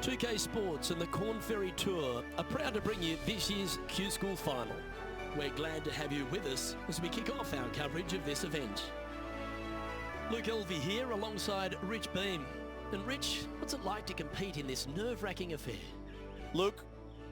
2K Sports and the Corn Ferry Tour are proud to bring you this year's Q School Final. We're glad to have you with us as we kick off our coverage of this event. Luke Elvey here alongside Rich Beam. And Rich, what's it like to compete in this nerve-wracking affair? Luke.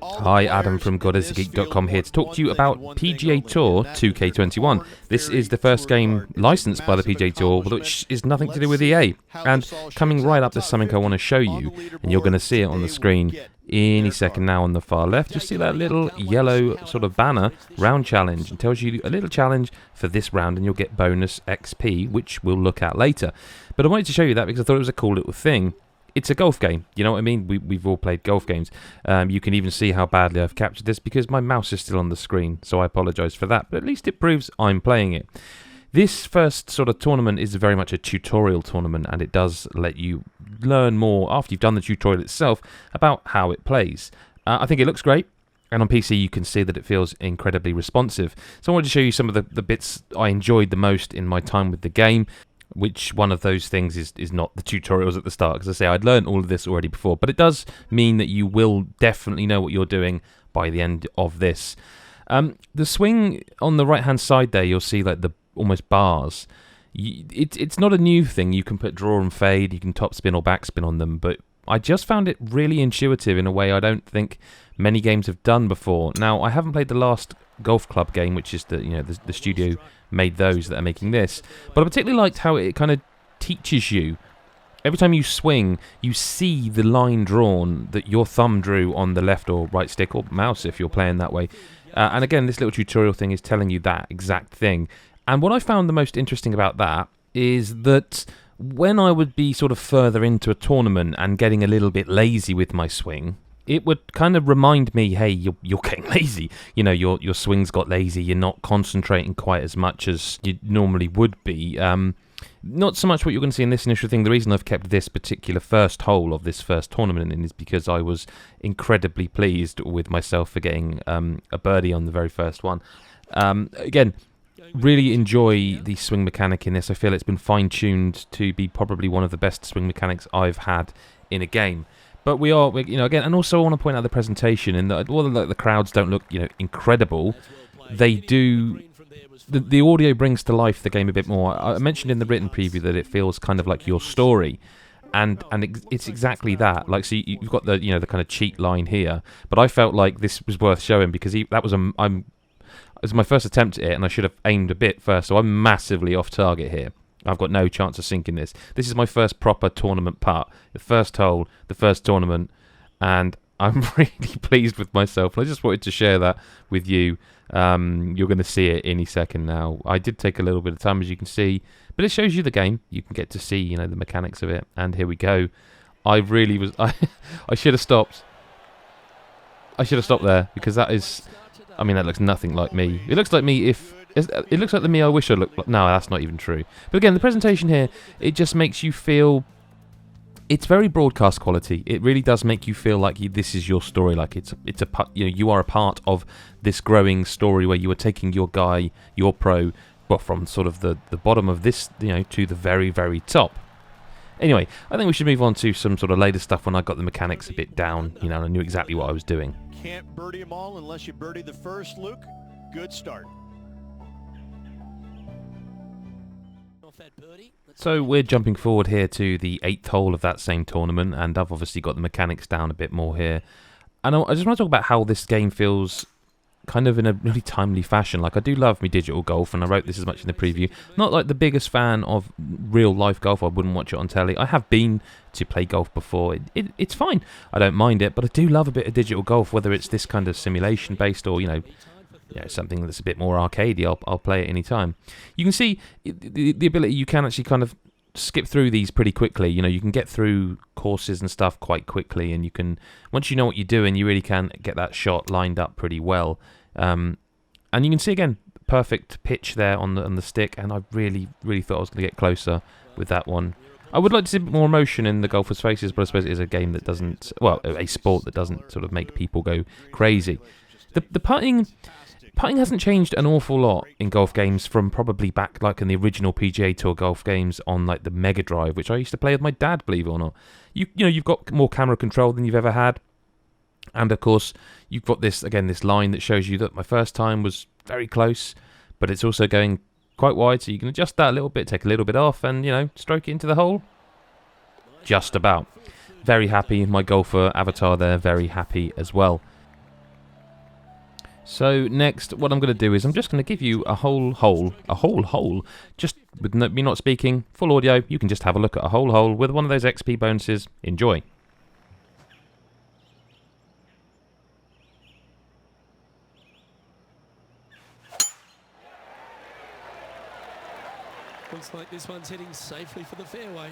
Hi, Adam from GodIsAGeek.com here to talk to you about PGA Tour 2K21. This is the first game licensed by the PGA Tour, which is nothing to do with EA. And coming right up, there's something I want to show you, and you're going to see it on the screen any second now on the far left. You'll see that little yellow sort of banner, round challenge, and tells you a little challenge for this round, and you'll get bonus XP, which we'll look at later. But I wanted to show you that because I thought it was a cool little thing. It's a golf game, you know what I mean? We've all played golf games. You can even see how badly I've captured this because my mouse is still on the screen, so I apologise for that, but at least it proves I'm playing it. This first sort of tournament is very much a tutorial tournament, and it does let you learn more after you've done the tutorial itself about how it plays. I think it looks great, and on PC you can see that it feels incredibly responsive. So I wanted to show you some of the bits I enjoyed the most in my time with the game. Which one of those things is not the tutorials at the start? Because I say I'd learned all of this already before, but it does mean that you will definitely know what you're doing by the end of this. The swing on the right hand side there, you'll see like the almost bars. It's not a new thing. You can put draw and fade, you can topspin or backspin on them, but I just found it really intuitive in a way I don't think many games have done before. Now, I haven't played the last golf club game, which is the studio made those that are making this, but I particularly liked how it kind of teaches you. Every time you swing, you see the line drawn that your thumb drew on the left or right stick or mouse if you're playing that way. And again, this little tutorial thing is telling you that exact thing. And what I found the most interesting about that is that when I would be sort of further into a tournament and getting a little bit lazy with my swing, it would kind of remind me, hey, you're getting lazy. You know, your swings got lazy. You're not concentrating quite as much as you normally would be. Not so much what you're going to see in this initial thing. The reason I've kept this particular first hole of this first tournament in is because I was incredibly pleased with myself for getting a birdie on the very first one. Again, really enjoy the swing mechanic in this. I feel it's been fine-tuned to be probably one of the best swing mechanics I've had in a game. But we are, again, and also I want to point out the presentation, and that although the crowds don't look, incredible, they do. The audio brings to life the game a bit more. I mentioned in the written preview that it feels kind of like your story, and it's exactly that. Like, so you've got the the kind of cheat line here, but I felt like this was worth showing because it was my first attempt at it, and I should have aimed a bit first, so I'm massively off target here. I've got no chance of sinking this. This is my first proper tournament putt, the first hole, the first tournament, and I'm really pleased with myself. And I just wanted to share that with you. You're going to see it any second now. I did take a little bit of time, as you can see, but it shows you the game. You can get to see, the mechanics of it. And here we go. I really was. I should have stopped. I should have stopped there because that is. I mean, that looks nothing like me. It looks like me if. It looks like the me I wish I looked like. No, that's not even true. But again, the presentation here, it just makes you feel. It's very broadcast quality. It really does make you feel like this is your story. Like it's a you are a part of this growing story where you are taking your guy, your pro, well, from sort of the bottom of this, to the very, very top. Anyway, I think we should move on to some sort of later stuff when I got the mechanics a bit down. And I knew exactly what I was doing. Can't birdie them all unless you birdie the first, Luke. Good start. So we're jumping forward here to the 8th hole of that same tournament, and I've obviously got the mechanics down a bit more here. And I just want to talk about how this game feels kind of in a really timely fashion. Like, I do love me digital golf, and I wrote this as much in the preview. Not like the biggest fan of real life golf. I wouldn't watch it on telly. I have been to play golf before. It's fine. I don't mind it, but I do love a bit of digital golf, whether it's this kind of simulation based or, something that's a bit more arcadey. I'll play it any time. You can see the ability. You can actually kind of skip through these pretty quickly. You can get through courses and stuff quite quickly, and you can, once you know what you're doing, you really can get that shot lined up pretty well. And you can see again, perfect pitch there on the stick, and I really, really thought I was going to get closer with that one. I would like to see a bit more emotion in the golfers' faces, but I suppose it is a game that doesn't, a sport that doesn't sort of make people go crazy. The putting. putting hasn't changed an awful lot in golf games from probably back like in the original PGA Tour golf games on like the Mega Drive, which I used to play with my dad, believe it or not. You know, you've got more camera control than you've ever had. And of course, you've got this line that shows you that my first time was very close, but it's also going quite wide, so you can adjust that a little bit, take a little bit off, and, you know, stroke it into the hole. Just about. Very happy. My golfer avatar there, very happy as well. So next, what I'm going to do is I'm just going to give you a whole hole, just with me not speaking, full audio. You can just have a look at a whole hole with one of those XP bonuses. Enjoy. Looks like this one's heading safely for the fairway.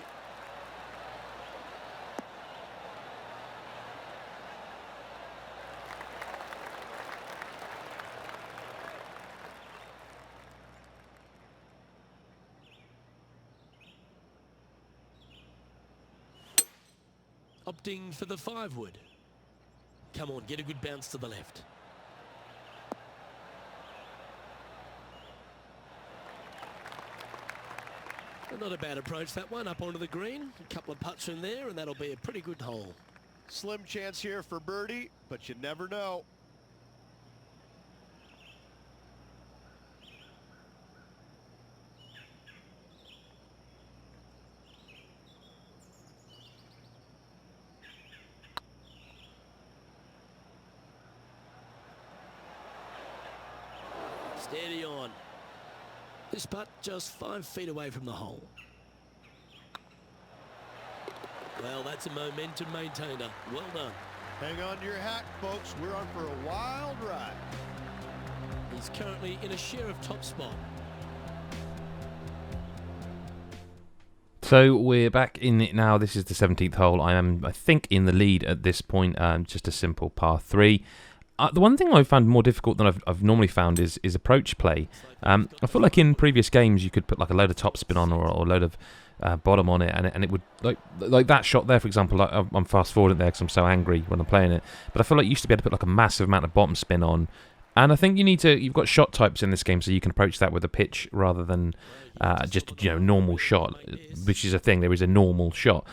Opting for the 5-wood. Come on, get a good bounce to the left. Not a bad approach, that one, up onto the green. A couple of putts in there, and that'll be a pretty good hole. Slim chance here for birdie, but you never know. Steady on. This putt just 5 feet away from the hole. Well, that's a momentum maintainer. Well done. Hang on to your hat, folks. We're on for a wild ride. He's currently in a share of top spot. So we're back in it now. This is the 17th hole. I think, in the lead at this point. Just a simple par 3. The one thing I've found more difficult than I've normally found is approach play. I feel like in previous games you could put like a load of topspin on or a load of bottom on it, and it would like that shot there, for example. Like, I'm fast forwarding there because I'm so angry when I'm playing it. But I feel like you used to be able to put like a massive amount of bottom spin on, and I think you've got shot types in this game, so you can approach that with a pitch rather than just normal shot, which is a thing. There is a normal shot,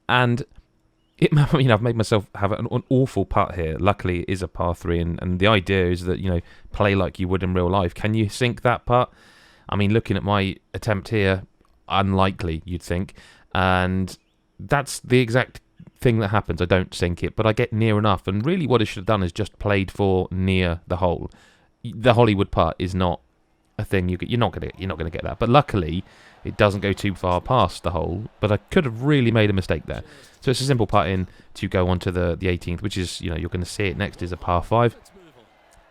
and I've made myself have an awful putt here. Luckily, it is a par 3, and the idea is that, play like you would in real life. Can you sink that putt? I mean, looking at my attempt here, unlikely, you'd think. And that's the exact thing that happens. I don't sink it, but I get near enough. And really what I should have done is just played for near the hole. The Hollywood putt is not a thing. You're not gonna get that. But luckily, it doesn't go too far past the hole, but I could have really made a mistake there. So it's a simple putt in to go on to the 18th, which is, you're going to see it next is a par 5.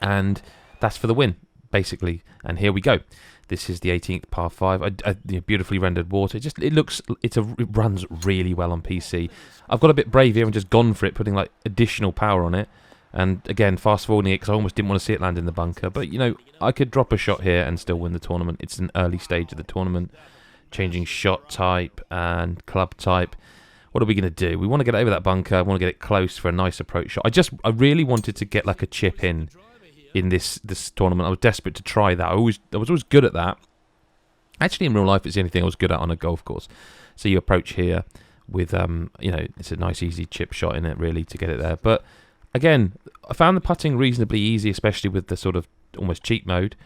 And that's for the win, basically. And here we go. This is the 18th par 5. Beautifully rendered water. It runs really well on PC. I've got a bit brave here and just gone for it, putting like additional power on it. And again, fast forwarding it because I almost didn't want to see it land in the bunker. But, I could drop a shot here and still win the tournament. It's an early stage of the tournament. Changing shot type and club type. What are we going to do? We want to get over that bunker. I want to get it close for a nice approach shot. I really wanted to get like a chip in this tournament. I was desperate to try that. I was always good at that. Actually, in real life, it's the only thing I was good at on a golf course. So you approach here with, it's a nice, easy chip shot in it, really, to get it there. But again, I found the putting reasonably easy, especially with the sort of almost cheat mode.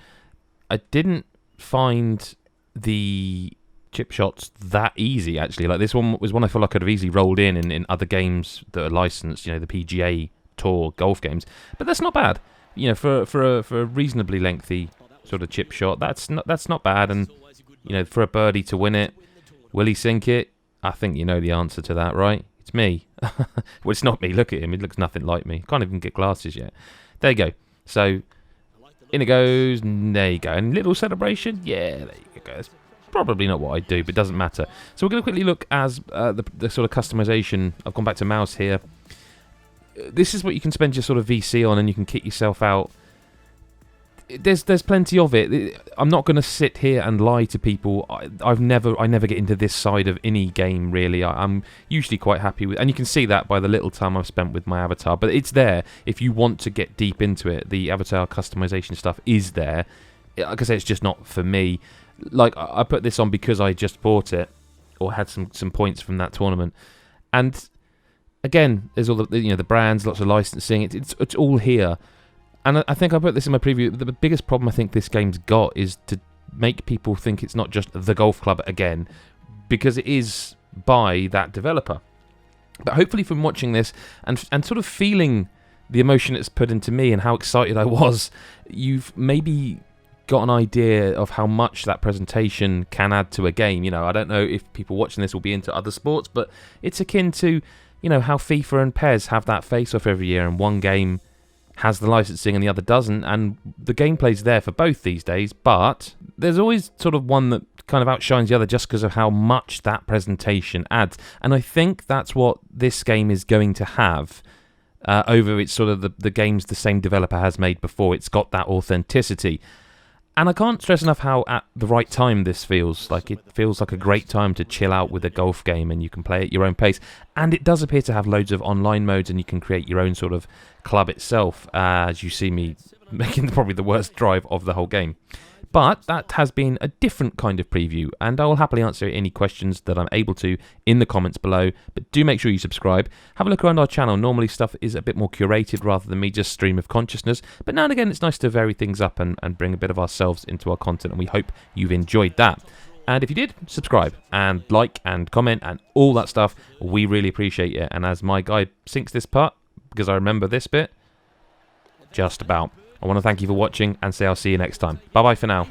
I didn't find the chip shots that easy, actually. Like, this one was one I feel like I could have easily rolled in other games that are licensed, the PGA Tour golf games. But that's not bad. For a reasonably lengthy sort of chip shot, that's not bad. And for a birdie to win it, will he sink it? I think you know the answer to that, right? It's me. Well, it's not me. Look at him. He looks nothing like me. Can't even get glasses yet. There you go. So in it goes. There you go. And little celebration. Yeah, there you go. It's probably not what I do, but it doesn't matter. So we're going to quickly look as the sort of customization. I've gone back to mouse here. This is what you can spend your sort of VC on, and you can kit yourself out. there's plenty of it. I'm not going to sit here and lie to people. I never get into this side of any game really. I'm usually quite happy with, and you can see that by the little time I've spent with my avatar. But it's there if you want to get deep into it. The avatar customization stuff is there. Like I say, it's just not for me. Like I put this on because I just bought it or had some points from that tournament, and again, there's all the the brands, lots of licensing. It's all here. And I think I put this in my preview. The biggest problem I think this game's got is to make people think it's not just the golf club again, because it is by that developer. But hopefully from watching this and sort of feeling the emotion it's put into me and how excited I was, you've maybe got an idea of how much that presentation can add to a game. I don't know if people watching this will be into other sports, but it's akin to, how FIFA and PES have that face-off every year, and one game has the licensing and the other doesn't, and the gameplay's there for both these days, but there's always sort of one that kind of outshines the other just because of how much that presentation adds. And I think that's what this game is going to have over its sort of the games the same developer has made before. It's got that authenticity. And I can't stress enough how at the right time this feels. Like, it feels like a great time to chill out with a golf game, and you can play at your own pace. And it does appear to have loads of online modes, and you can create your own sort of club itself, as you see me making probably the worst drive of the whole game. But that has been a different kind of preview, and I will happily answer any questions that I'm able to in the comments below. But do make sure you subscribe. Have a look around our channel. Normally stuff is a bit more curated rather than me just stream of consciousness. But now and again it's nice to vary things up and bring a bit of ourselves into our content, and we hope you've enjoyed that. And if you did, subscribe and like and comment and all that stuff. We really appreciate it. And as my guy sinks this part, because I remember this bit, just about. I want to thank you for watching and say I'll see you next time. Bye-bye for now.